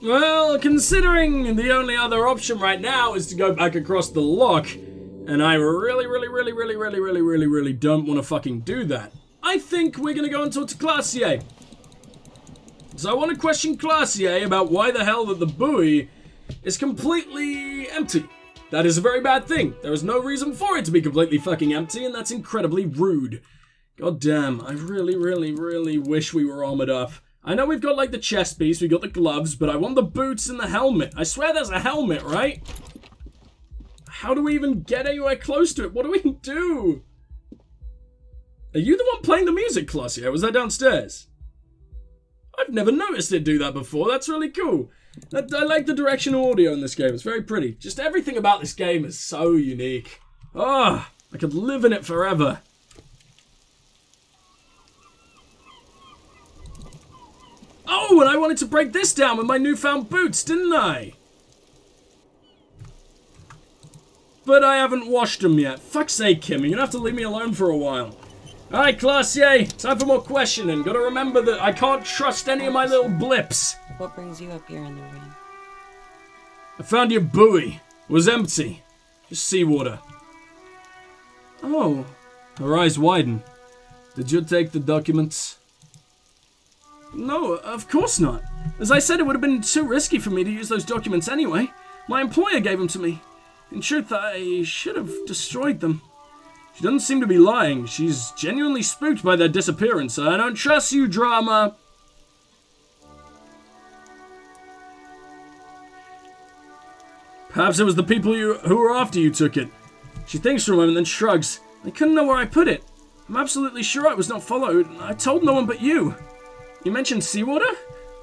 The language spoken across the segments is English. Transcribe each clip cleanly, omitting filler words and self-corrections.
Well, considering the only other option right now is to go back across the lock, and I really don't want to fucking do that, I think we're gonna go and talk to Glacier. So I want to question Glacier about why the hell that the buoy is completely empty. That is a very bad thing. There is no reason for it to be completely fucking empty, and that's incredibly rude. God damn, I really wish we were armored up. I know we've got like the chest piece, we got the gloves, but I want the boots and the helmet. I swear there's a helmet, right? How do we even get anywhere close to it? What do we do? Are you the one playing the music, Glacier? Was that downstairs? I've never noticed it do that before. That's really cool. I like the directional audio in this game. It's very pretty. Just everything about this game is so unique. Ah, I could live in it forever. Oh, and I wanted to break this down with my newfound boots, didn't I? But I haven't washed them yet. Fuck's sake, Kim, you're gonna have to leave me alone for a while. Alright, Glacier, time for more questioning. Gotta remember that I can't trust any of my little blips. What brings you up here in the rain? I found your buoy. It was empty. Just seawater. Oh. Her eyes widen. Did you take the documents? No, of course not. As I said, it would have been too risky for me to use those documents anyway. My employer gave them to me. In truth, I should have destroyed them. She doesn't seem to be lying. She's genuinely spooked by their disappearance. I don't trust you, drama. Perhaps it was the people who were after you took it. She thinks for a moment, then shrugs. I couldn't know where I put it. I'm absolutely sure I was not followed. I told no one but you. You mentioned seawater?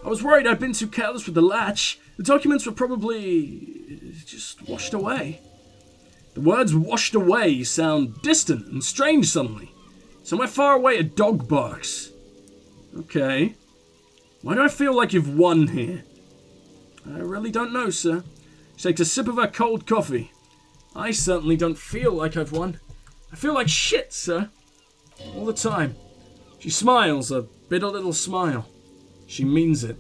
I was worried I'd been too careless with the latch. The documents were probably just washed away. The words washed away sound distant and strange suddenly. Somewhere far away a dog barks. Okay. Why do I feel like you've won here? I really don't know, sir. She takes a sip of her cold coffee. I certainly don't feel like I've won. I feel like shit, sir. All the time. She smiles, a bitter little smile. She means it.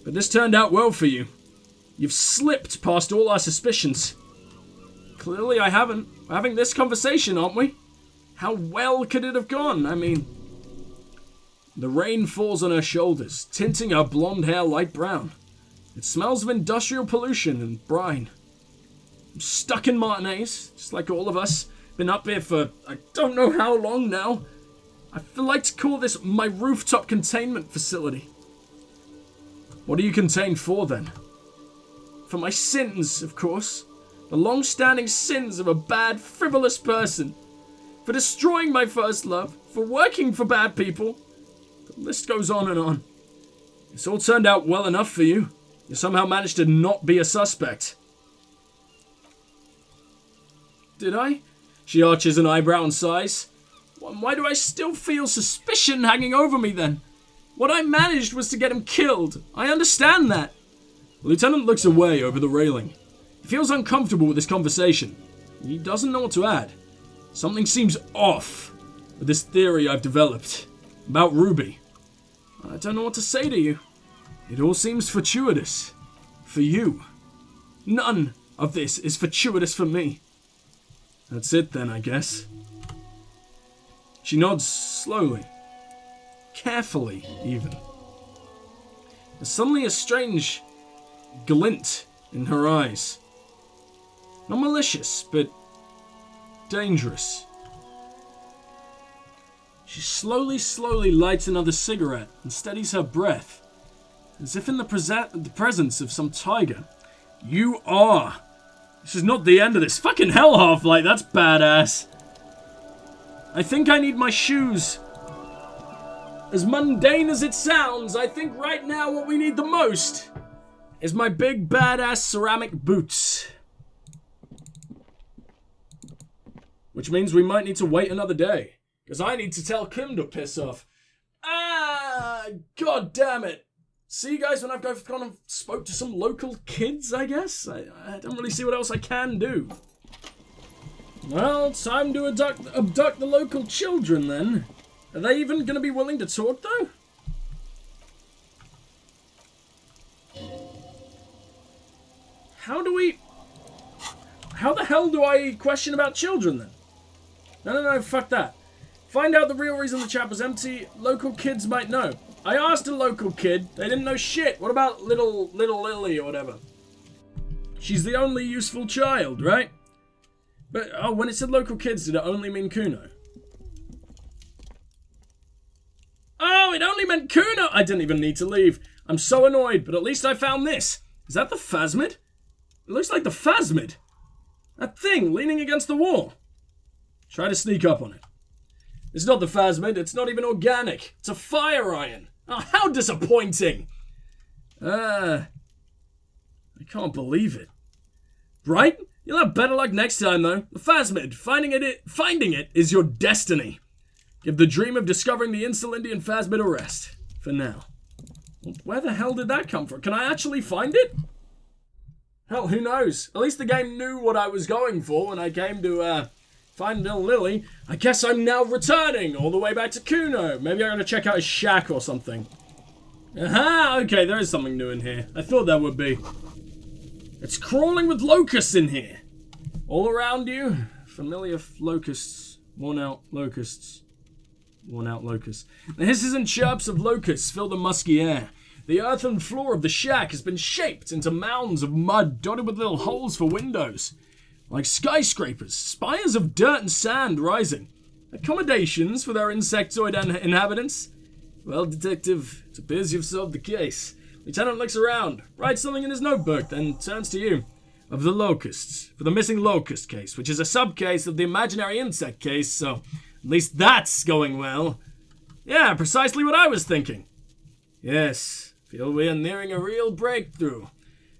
But this turned out well for you. You've slipped past all our suspicions. Clearly I haven't. We're having this conversation, aren't we? How well could it have gone? I mean... The rain falls on her shoulders, tinting her blonde hair light brown. It smells of industrial pollution and brine. I'm stuck in Martinez, just like all of us. Been up here for I don't know how long now. I feel like to call this my rooftop containment facility. What are you contained for then? For my sins, of course. The long-standing sins of a bad, frivolous person. For destroying my first love. For working for bad people. The list goes on and on. It's all turned out well enough for you. You somehow managed to not be a suspect. Did I? She arches an eyebrow and sighs. Why do I still feel suspicion hanging over me then? What I managed was to get him killed. I understand that. The lieutenant looks away over the railing. He feels uncomfortable with this conversation. He doesn't know what to add. Something seems off with this theory I've developed about Ruby. I don't know what to say to you. It all seems fortuitous. For you. None of this is fortuitous for me. That's it then, I guess. She nods slowly. Carefully, even. There's suddenly a strange glint in her eyes. Not malicious, but dangerous. She slowly lights another cigarette and steadies her breath, as if in the presence of some tiger. You are. This is not the end of this. Fucking hell, Half-Light, that's badass. I think I need my shoes. As mundane as it sounds, I think right now what we need the most is my big badass ceramic boots. Which means we might need to wait another day. Because I need to tell Kim to piss off. God damn it. See you guys when I've gone and spoke to some local kids, I guess? I don't really see what else I can do. Well, time to abduct the local children then. Are they even going to be willing to talk though? How the hell do I question about children then? No, fuck that. Find out the real reason the chat was empty. Local kids might know. I asked a local kid. They didn't know shit. What about little Lily or whatever? She's the only useful child, right? But, oh, when it said local kids, did it only mean Kuno? Oh, it only meant Kuno! I didn't even need to leave. I'm so annoyed, but at least I found this. Is that the phasmid? It looks like the phasmid. That thing leaning against the wall. Try to sneak up on it. It's not the phasmid. It's not even organic. It's a fire iron. Oh, how disappointing. I can't believe it. Right? You'll have better luck next time, though. The phasmid. Finding it is your destiny. Give the dream of discovering the Insulindian phasmid a rest. For now. Where the hell did that come from? Can I actually find it? Hell, who knows? At least the game knew what I was going for when I came to, find little Lily. I guess I'm now returning all the way back to Kuno. Maybe I'm gonna check out his shack or something. Aha! Okay, there is something new in here. I thought there would be. It's crawling with locusts in here. All around you. Familiar locusts. Worn out locusts. Worn out locusts. The hisses and chirps of locusts fill the musky air. The earthen floor of the shack has been shaped into mounds of mud dotted with little holes for windows. Like skyscrapers, spires of dirt and sand rising. Accommodations for their insectoid inhabitants. Well, Detective, it appears you've solved the case. Lieutenant looks around, writes something in his notebook, then turns to you. Of the locusts, for the missing locust case, which is a sub-case of the imaginary insect case, so at least that's going well. Yeah, precisely what I was thinking. Yes, feel we are nearing a real breakthrough.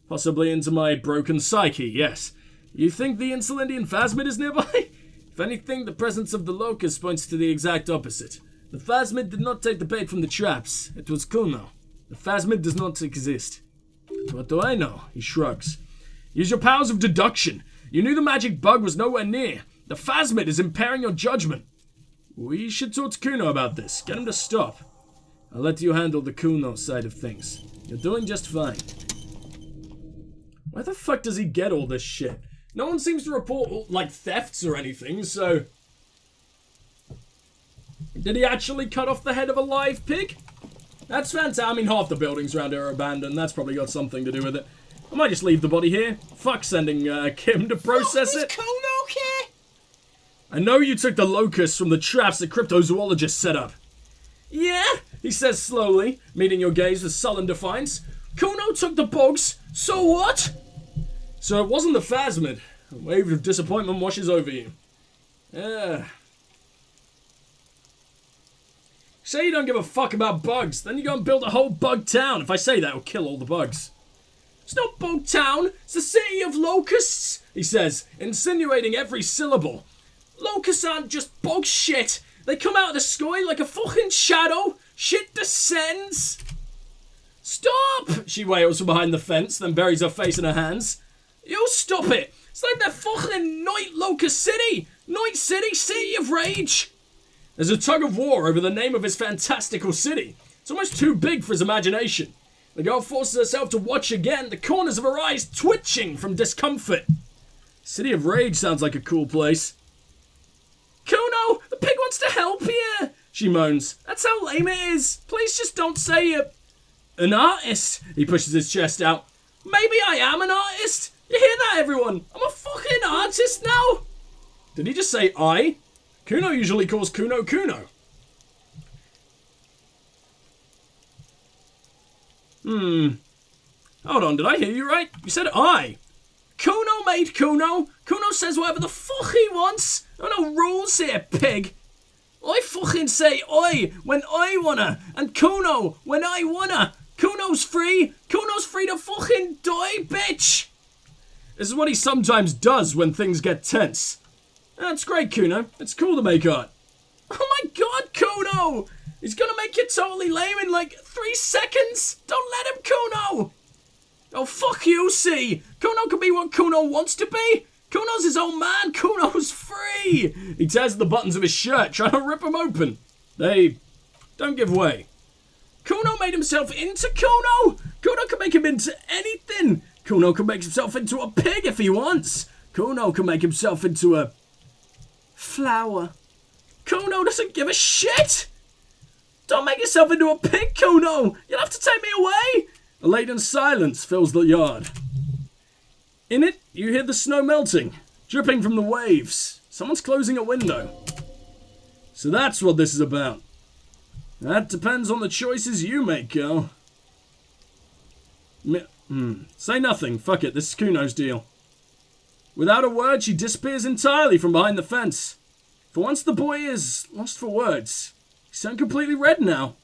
Possibly into my broken psyche, yes. You think the Insulindian phasmid is nearby? If anything, the presence of the locust points to the exact opposite. The phasmid did not take the bait from the traps. It was Kuno. The phasmid does not exist. But what do I know? He shrugs. Use your powers of deduction. You knew the magic bug was nowhere near. The phasmid is impairing your judgment. We should talk to Kuno about this. Get him to stop. I'll let you handle the Kuno side of things. You're doing just fine. Where the fuck does he get all this shit? No one seems to report, like, thefts or anything, so... Did he actually cut off the head of a live pig? That's fantastic. I mean, half the buildings around here are abandoned. That's probably got something to do with it. I might just leave the body here. Fuck sending Kim to process it. Kuno here? I know you took the locusts from the traps the cryptozoologist set up. Yeah, he says slowly, meeting your gaze with sullen defiance. Kuno took the bugs. So what? So it wasn't the phasmid. A wave of disappointment washes over you. Say you don't give a fuck about bugs, then you go and build a whole bug town. If I say that, it'll kill all the bugs. It's not Bug Town, it's the city of locusts, he says, insinuating every syllable. Locusts aren't just bug shit. They come out of the sky like a fucking shadow. Shit descends. Stop, she wails from behind the fence, then buries her face in her hands. You stop it. It's like that fucking Night Locust City. Night City, City of Rage. There's a tug of war over the name of his fantastical city. It's almost too big for his imagination. The girl forces herself to watch again, the corners of her eyes twitching from discomfort. City of Rage sounds like a cool place. Kuno, the pig wants to help here, she moans. That's how lame it is. Please just don't say it. An artist, he pushes his chest out. Maybe I am an artist. You hear that, everyone? I'm a fucking artist now. Did he just say I? Kuno usually calls Kuno Kuno. Hold on, did I hear you right? You said I. Kuno made Kuno. Kuno says whatever the fuck he wants. There are no rules here, pig. I fucking say I when I wanna, and Kuno when I wanna. Kuno's free. Kuno's free to fucking die, bitch. This is what he sometimes does when things get tense. That's great, Kuno. It's cool to make art. Oh my god, Kuno! He's gonna make you totally lame in like 3 seconds! Don't let him, Kuno! Oh, fuck you, see! Kuno can be what Kuno wants to be! Kuno's his own man! Kuno's free! He tears the buttons of his shirt, trying to rip them open. They don't give way. Kuno made himself into Kuno! Kuno can make him into anything! Kuno can make himself into a pig if he wants. Kuno can make himself into a flower. Kuno doesn't give a shit. Don't make yourself into a pig, Kuno. You'll have to take me away. A laden silence fills the yard. In it, you hear the snow melting, dripping from the waves. Someone's closing a window. So that's what this is about. That depends on the choices you make, girl. Say nothing. Fuck it. This is Kuno's deal. Without a word, she disappears entirely from behind the fence. For once, the boy is lost for words. He's turned completely red now.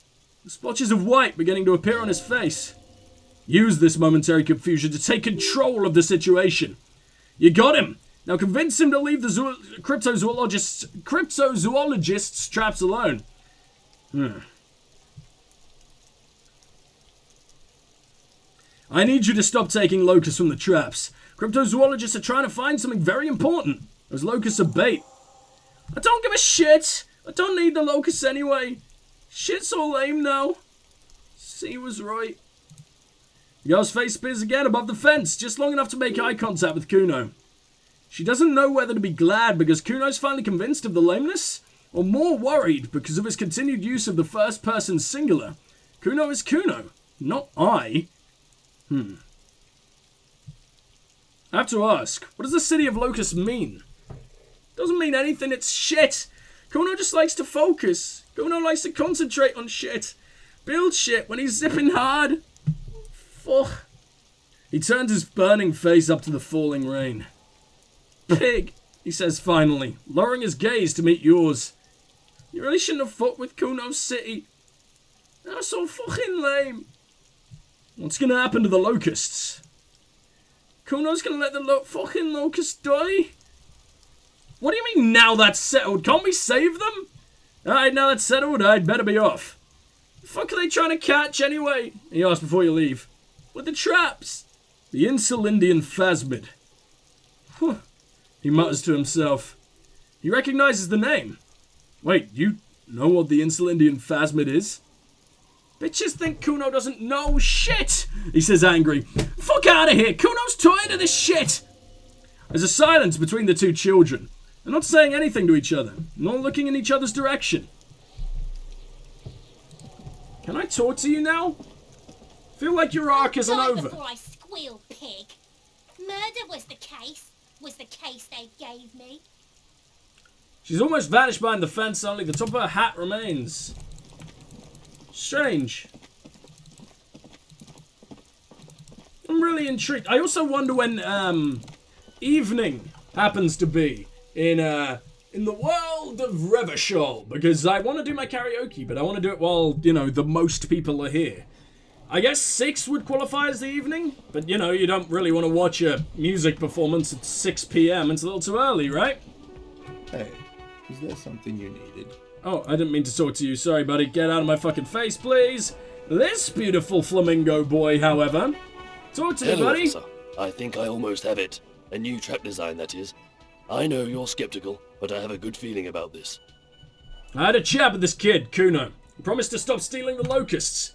The splotches of white beginning to appear on his face. Use this momentary confusion to take control of the situation. You got him. Now convince him to leave the cryptozoologist's traps alone. I need you to stop taking locusts from the traps. Cryptozoologists are trying to find something very important. Those locusts are bait. I don't give a shit. I don't need the locusts anyway. Shit's all lame now. C was right. The girl's face appears again above the fence, just long enough to make eye contact with Kuno. She doesn't know whether to be glad because Kuno's finally convinced of the lameness, or more worried because of his continued use of the first person singular. Kuno is Kuno, not I. I have to ask, what does the city of locusts mean? Doesn't mean anything, it's shit. Kuno just likes to focus. Kuno likes to concentrate on shit. Build shit when he's zipping hard. Fuck. He turns his burning face up to the falling rain. Pig, he says finally, lowering his gaze to meet yours. You really shouldn't have fought with Kuno's city. That was so fucking lame. What's gonna happen to the locusts? Kuno's gonna let the fucking locusts die? What do you mean now that's settled? Can't we save them? Alright, now that's settled, I'd better be off. The fuck are they trying to catch anyway? He asked before you leave. With the traps. The Insulindian phasmid. He mutters to himself. He recognizes the name. Wait, you know what the Insulindian phasmid is? Bitches think Kuno doesn't know shit, he says angry. Fuck out of here, Kuno's tired of this shit. There's a silence between the two children. They're not saying anything to each other, nor looking in each other's direction. Can I talk to you now? Feel like your arc isn't over. Before I squeal, pig. Murder was the case they gave me. She's almost vanished behind the fence, only the top of her hat remains. Strange. I'm really intrigued. I also wonder when evening happens to be in the world of Revachol, because I want to do my karaoke, but I want to do it while, you know, the most people are here. I guess 6 would qualify as the evening, but you know, you don't really want to watch a music performance at 6 p.m. It's a little too early, right? Hey, is there something you needed? Oh, I didn't mean to talk to you. Sorry, buddy. Get out of my fucking face, please. This beautiful flamingo boy, however. Talk to me, buddy. Officer. I think I almost have it. A new trap design, that is. I know you're skeptical, but I have a good feeling about this. I had a chat with this kid, Kuno. He promised to stop stealing the locusts.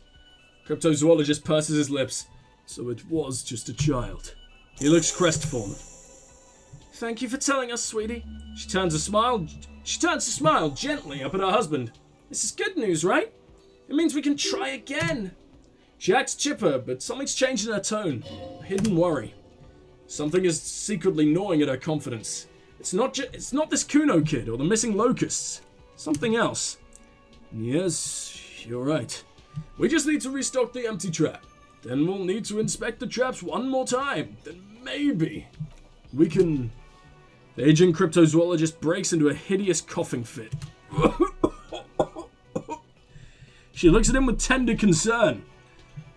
Cryptozoologist purses his lips. So it was just a child. He looks crestfallen. Thank you for telling us, sweetie. She turns to smile gently up at her husband. This is good news, right? It means we can try again. She acts chipper, but something's changed in her tone. A hidden worry. Something is secretly gnawing at her confidence. It's not this Kuno kid or the missing locusts. Something else. Yes, you're right. We just need to restock the empty trap. Then we'll need to inspect the traps one more time. Then maybe we can... The aging cryptozoologist breaks into a hideous coughing fit. She looks at him with tender concern.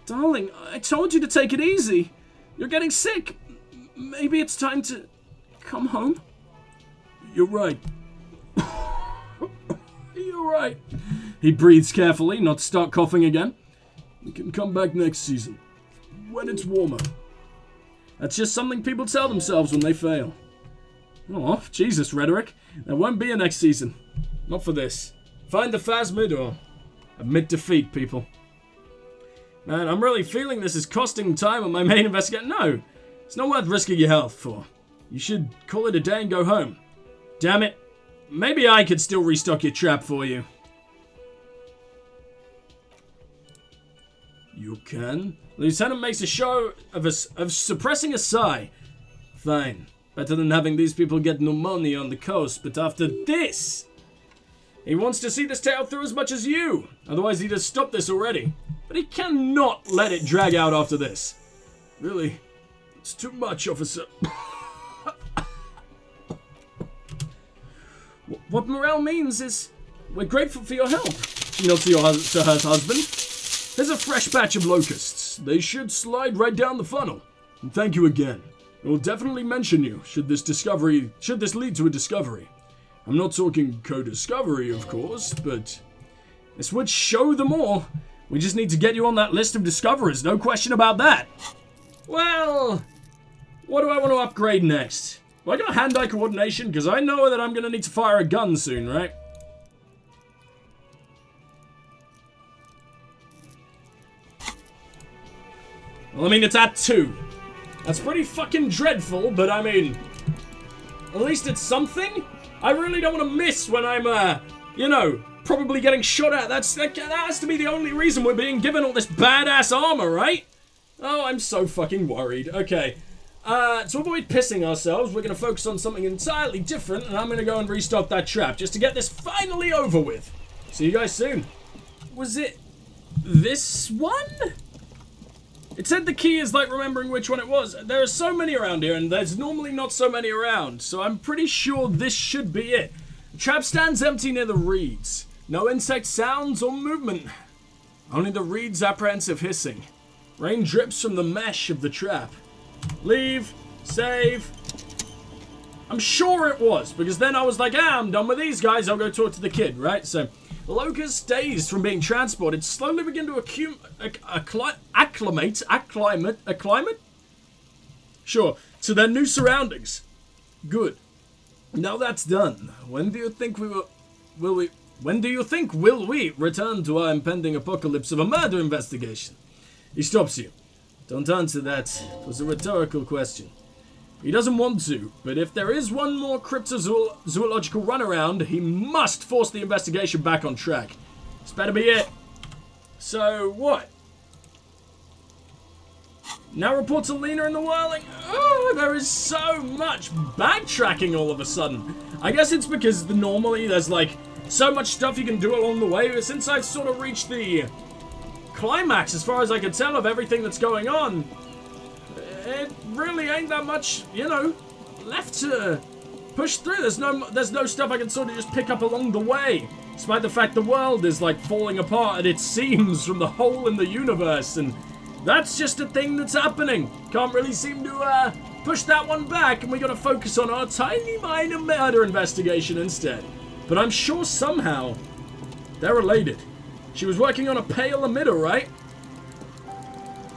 Darling, I told you to take it easy. You're getting sick. Maybe it's time to come home? You're right. You're right. He breathes carefully, not to start coughing again. We can come back next season, when it's warmer. That's just something people tell themselves when they fail. Oh, Jesus, rhetoric. There won't be a next season. Not for this. Find the phasmid or admit defeat, people. Man, I'm really feeling this is costing time on my main investigator. No, It's not worth risking your health for. You should call it a day and go home. Damn it. Maybe I could still restock your trap for you. You can? The lieutenant makes a show of suppressing a sigh. Fine. Better than having these people get pneumonia on the coast, but after this... He wants to see this tale through as much as you. Otherwise he'd have stopped this already. But he cannot let it drag out after this. Really, it's too much, officer. What morale means is we're grateful for your help. She nods to her husband. There's a fresh batch of locusts. They should slide right down the funnel. And thank you again. I will definitely mention you should this lead to a discovery. I'm not talking co-discovery, of course, but this would show them all. We just need to get you on that list of discoverers, no question about that. Well, what do I want to upgrade next? Well, I got hand-eye coordination, because I know that I'm going to need to fire a gun soon, right? Well, I mean, it's at 2. That's pretty fucking dreadful, but I mean, at least it's something. I really don't want to miss when I'm, you know, probably getting shot at. That has to be the only reason we're being given all this badass armor, right? Oh, I'm so fucking worried. Okay. To avoid pissing ourselves, we're going to focus on something entirely different, and I'm going to go and restock that trap just to get this finally over with. See you guys soon. Was it this one? It said the key is like remembering which one it was. There are so many around here, and there's normally not so many around, so I'm pretty sure this should be it. The trap stands empty near the reeds. No insect sounds or movement. Only the reeds' apprehensive hissing. Rain drips from the mesh of the trap. Leave. Save. I'm sure it was, because then I was like, I'm done with these guys, I'll go talk to the kid, right? So, locusts, dazed from being transported, slowly begin to acclimate? Sure, to their new surroundings. Good. Now that's done. When do you think will we return to our impending apocalypse of a murder investigation? He stops you. Don't answer that. It was a rhetorical question. He doesn't want to, but if there is one more cryptozoological runaround, he must force the investigation back on track. This better be it. So, what? Now report to Lena in the whirling. Oh, there is so much backtracking all of a sudden. I guess it's because normally there's like so much stuff you can do along the way, but since I've sort of reached the climax, as far as I can tell, of everything that's going on, it really ain't that much, you know, left to push through. There's no stuff I can sort of just pick up along the way, despite the fact the world is like falling apart at its seams from the hole in the universe, and that's just a thing that's happening. Can't really seem to push that one back, and we gotta focus on our tiny minor murder investigation instead. But I'm sure somehow they're related. She was working on a pale emitter, right?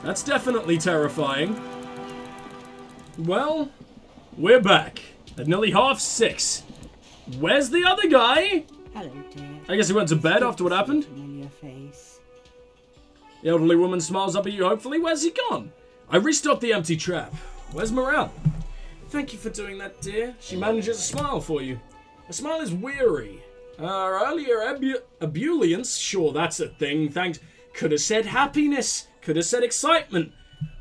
That's definitely terrifying. Well, we're back at nearly 6:30. Where's the other guy? Hello, dear. I guess he went to bed after what happened. Familiar face. The elderly woman smiles up at you hopefully. Where's he gone? I restocked the empty trap. Where's Morale? Thank you for doing that, dear. She manages a smile for you. A smile is weary. Earlier ebullience, sure, that's a thing, thanks. Could have said happiness. Could have said excitement.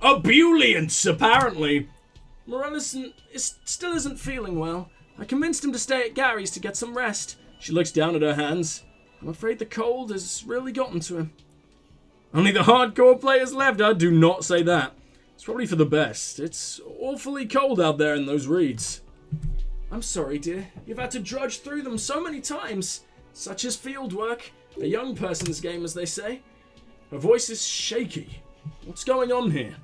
Ebullience, apparently. Morale still isn't feeling well. I convinced him to stay at Gary's to get some rest. She looks down at her hands. I'm afraid the cold has really gotten to him. Only the hardcore players left. I do not say that. It's probably for the best. It's awfully cold out there in those reeds. I'm sorry, dear. You've had to drudge through them so many times. Such is field work. A young person's game, as they say. Her voice is shaky. What's going on here?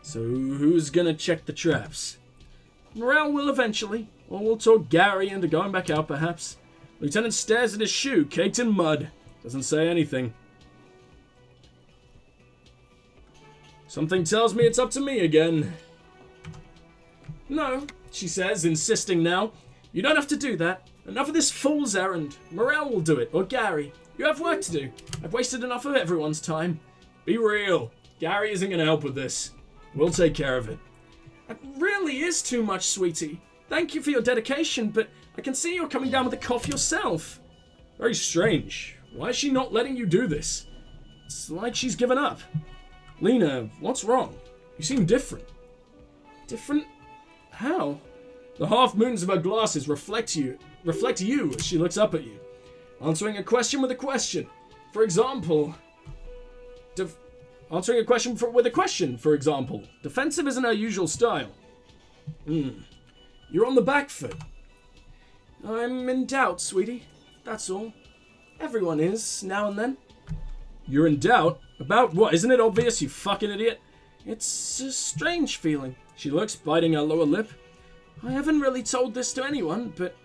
So who's gonna check the traps? Morale will eventually. Or we'll talk Gary into going back out, perhaps. Lieutenant stares at his shoe, caked in mud. Doesn't say anything. Something tells me it's up to me again. No, she says, insisting now. You don't have to do that. Enough of this fool's errand. Morale will do it, or Gary. You have work to do. I've wasted enough of everyone's time. Be real. Gary isn't going to help with this. We'll take care of it. That really is too much, sweetie. Thank you for your dedication, but I can see you're coming down with a cough yourself. Very strange. Why is she not letting you do this? It's like she's given up. Lena, what's wrong? You seem different. Different? How? The half moons of her glasses reflect you as she looks up at you, answering a question with a question. For example, answering a question with a question, for example. Defensive isn't her usual style. You're on the back foot. I'm in doubt, sweetie. That's all. Everyone is, now and then. You're in doubt? About what? Isn't it obvious, you fucking idiot? It's a strange feeling. She looks, biting her lower lip. I haven't really told this to anyone, but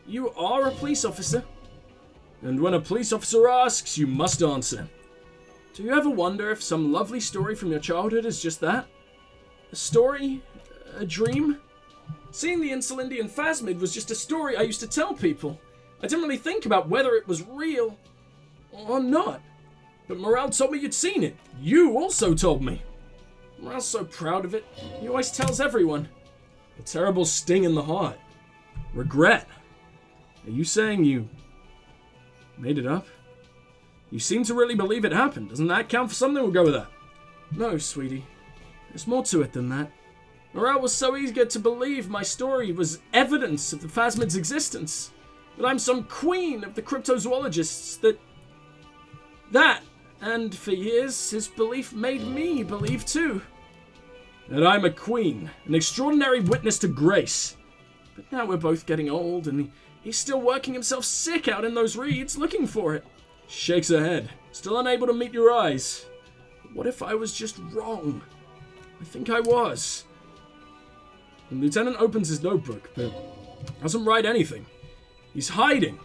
you are a police officer. And when a police officer asks, you must answer. Do you ever wonder if some lovely story from your childhood is just that? A story? A dream? Seeing the Insulindian phasmid was just a story I used to tell people. I didn't really think about whether it was real or not. But Morale told me you'd seen it. You also told me. Morale's so proud of it. He always tells everyone. A terrible sting in the heart. Regret. Are you saying you made it up? You seem to really believe it happened. Doesn't that count for something? We'll go with that. No, sweetie. There's more to it than that. Morale was so eager to believe my story was evidence of the phasmid's existence. That I'm some queen of the cryptozoologists. That, and for years, his belief made me believe too. That I'm a queen, an extraordinary witness to grace. But now we're both getting old, and he's still working himself sick out in those reeds, looking for it. Shakes her head, still unable to meet your eyes. What if I was just wrong? I think I was. The lieutenant opens his notebook, but doesn't write anything. He's hiding.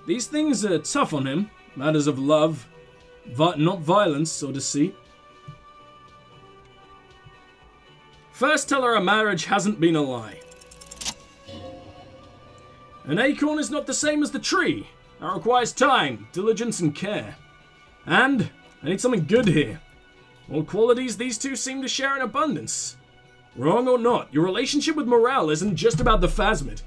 These things are tough on him. Matters of love, not violence or deceit. First, tell her marriage hasn't been a lie. An acorn is not the same as the tree. That requires time, diligence, and care. And I need something good here. All qualities these two seem to share in abundance. Wrong or not, your relationship with Morale isn't just about the phasmid.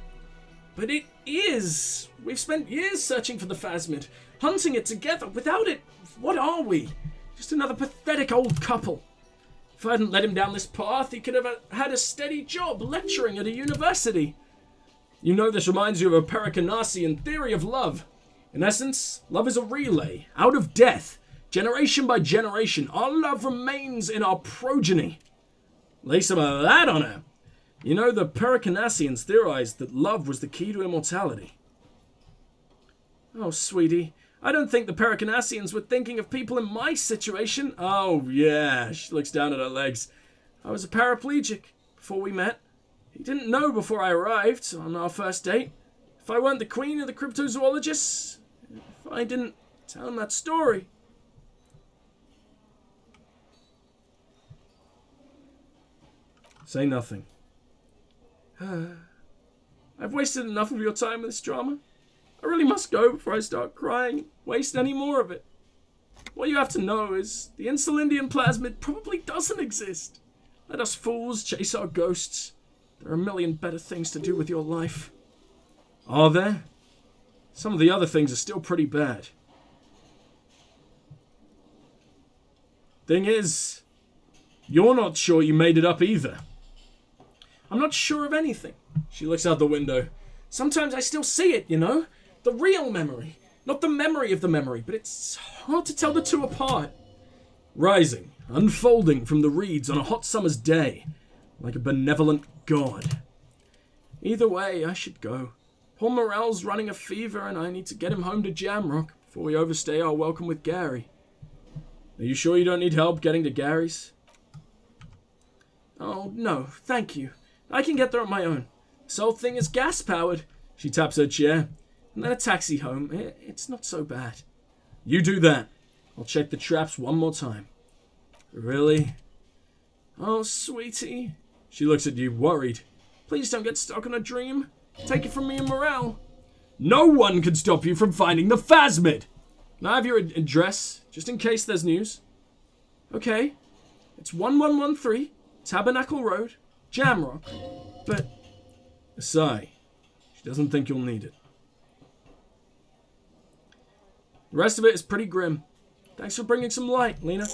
But it is. We've spent years searching for the phasmid, hunting it together. Without it, what are we? Just another pathetic old couple. If I hadn't led him down this path, he could have had a steady job lecturing at a university. You know this reminds you of a Pericanasian theory of love. In essence, love is a relay, out of death, generation by generation. Our love remains in our progeny. Lay some of that on her. You know, the Pericanasians theorized that love was the key to immortality. Oh, sweetie, I don't think the Pericanasians were thinking of people in my situation. Oh, yeah, she looks down at her legs. I was a paraplegic before we met. He didn't know before I arrived on our first date. If I weren't the queen of the cryptozoologists, if I didn't tell him that story. Say nothing. I've wasted enough of your time with this drama. I really must go before I start crying, waste any more of it. What you have to know is the Insulindian plasmid probably doesn't exist. Let us fools chase our ghosts. There are a million better things to do with your life. Are there? Some of the other things are still pretty bad. Thing is, you're not sure you made it up either. I'm not sure of anything. She looks out the window. Sometimes I still see it, you know? The real memory. Not the memory of the memory, but it's hard to tell the two apart. Rising, unfolding from the reeds on a hot summer's day, like a benevolent god. Either way, I should go. Poor Morale's running a fever and I need to get him home to Jamrock before we overstay our welcome with Gary. Are you sure you don't need help getting to Gary's? Oh, no, thank you. I can get there on my own. This whole thing is gas-powered. She taps her chair. And then a taxi home. It's not so bad. You do that. I'll check the traps one more time. Really? Oh, sweetie. She looks at you, worried. Please don't get stuck on a dream. Take it from me and Morale. No one can stop you from finding the phasmid. Can I have your address, just in case there's news? Okay. It's 1113 Tabernacle Road, Jamrock, but a sigh. She doesn't think you'll need it. The rest of it is pretty grim. Thanks for bringing some light, Lena.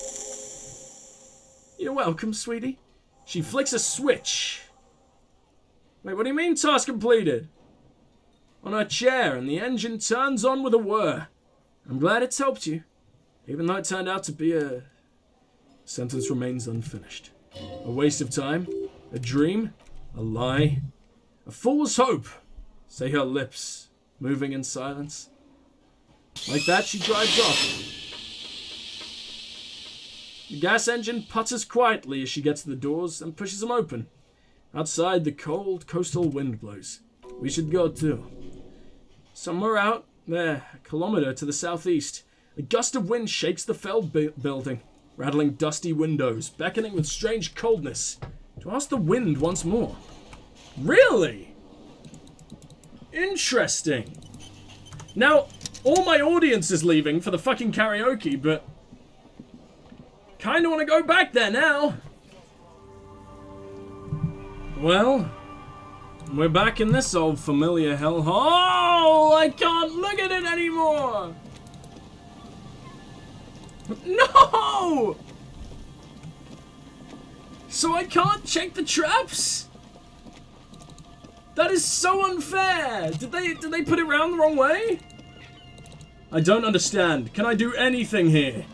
You're welcome, sweetie. She flicks a switch. Wait, what do you mean task completed? On her chair, and the engine turns on with a whir. I'm glad it's helped you, even though it turned out to be a... Sentence remains unfinished. A waste of time, a dream, a lie, a fool's hope, say her lips, moving in silence. Like that, she drives off. The gas engine putters quietly as she gets to the doors and pushes them open. Outside, the cold coastal wind blows. We should go too. Somewhere out there, a kilometer to the southeast, a gust of wind shakes the Feld building, rattling dusty windows, beckoning with strange coldness to ask the wind once more. Really? Interesting. Now, all my audience is leaving for the fucking karaoke, but kinda wanna go back there now. Well, we're back in this old familiar hellhole. I can't look at it anymore. No! So I can't check the traps? That is so unfair. Did they put it round the wrong way? I don't understand. Can I do anything here?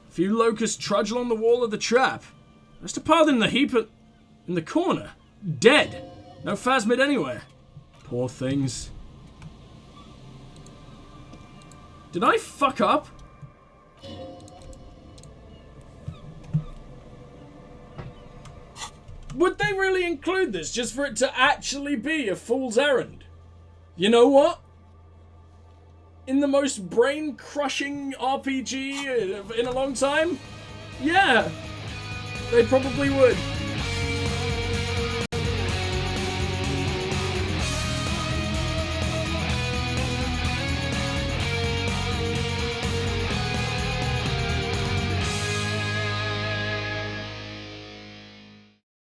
A few locusts trudge along the wall of the trap. Just a pile in the heap in the corner. Dead. No phasmid anywhere. Poor things. Did I fuck up? Would they really include this just for it to actually be a fool's errand? You know what? In the most brain-crushing RPG in a long time? Yeah, they probably would.